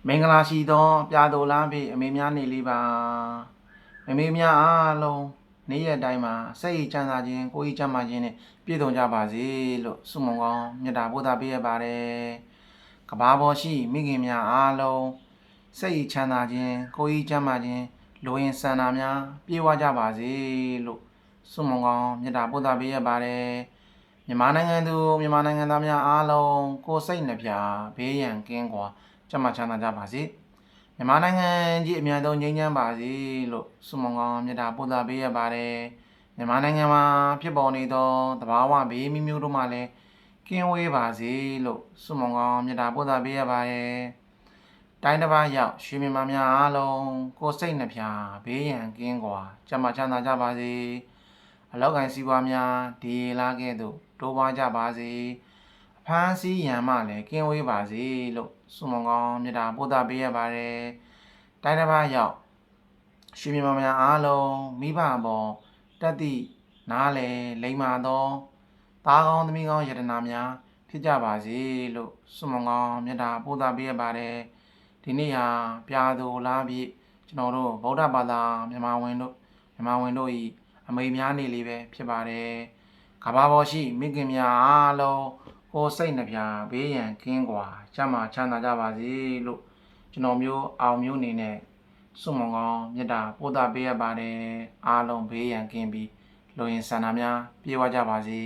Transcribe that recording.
မင်္ဂလာရှိသောပြာတော်လားဖေအမေများနေလေးပါအမေများအားလုံးနေ့ရက်တိုင်းမှာစိတ်ချမ်းသာခြင်းကိုယ်ဤချမ်းသာခြင်းနဲ့ပြည့်စုံကြပါစေလို့ဆုမွန်ကောင်းမေတ္တာပို့သပေးရပါတယ်ကဘာပေါ်ရှိမိခင်များအားလုံးစိတ်ချမ်းသာခြင်းကိုယ်ဤချမ်းသာခြင်းလိုရင်ဆန္ဒများပြေဝကြပါစေလို့ဆုမွန်ကောင်းမေတ္တာပို့သပေးရပါတယ်မြန်မာနိုင်ငံသူမြန်မာနိုင်ငံသားများအားလုံးကိုယ်စိတ်နှပြဘေးရန်ကင်းကွာကျမချမ်းသာကြပါစေမြန်မာနိုင်ငံကြီးအများဆုံးငြိမ်းချမ်းပါစေလို့ဆုမွန်ကောင်းမေတ္တာပို့သပေးရပါတယ်မြန်မာနိုင်ငံမှာဖြစ်ပေါ်နေသောသဘာဝဘေးမျိုးမျိုးတို့မှလည်းကင်းဝေးပါစေလို့ဆုမွန်ကောင်းမေတ္တာပို့သပေးရပါတယ်တိုင်းတစ်ပါးရောက်ရွှေမြန်မာများအားလုံးကိုယ်စိတ်နှပြဘေးရန်ကင်းကွာကျမချမ်းသာကြပါစေအလောက်ကန်စီးပွားများဒီလာခဲ့သို့တိုးပွားကြပါစေဖမ်းဆီးရန်မှလည်းကင်းဝေးပါစေလို့ဆုမွန်ကောင်းမေတ္တာပို့သပေးရပါတယ်တိုင်းတစ်ပါးရောက်ရွှေမြန်မာများအားလုံးမိဘပေါ်တက်သည့်နားလေလိမ္မာသောသားကောင်းသမီးကောင်းယတနာများဖြစ်ကြပါစေလို့ဆုမွန်ကောင်းမေတ္တာပို့သပေးရပါတယ်ဒီနေ့ဟာပြာသူလားပြည့်ကျွန်တော်တို့ဗုဒ္ဓဘာသာမြန်မာဝင်တို့ဤအမိန်များနေလေးပဲဖြစ်ပါတယ်ကဘာပေါ်ရှိမိခင်များအားလုံးကိုယ်စိတ်နှပြဘေးရန်ကင်းကွာကျမ်းမာချမ်းသာကြပါစေလို့ကျွန်တော်မျိုးအောင်မျိုးနေနဲ့ဆုမွန်ကောင်းမေတ္တာပို့သပေးရပါတယ်အားလုံးဘေးရန်ကင်းပြီးလူရင်ဆန္ဒများပြေဝကြပါစေ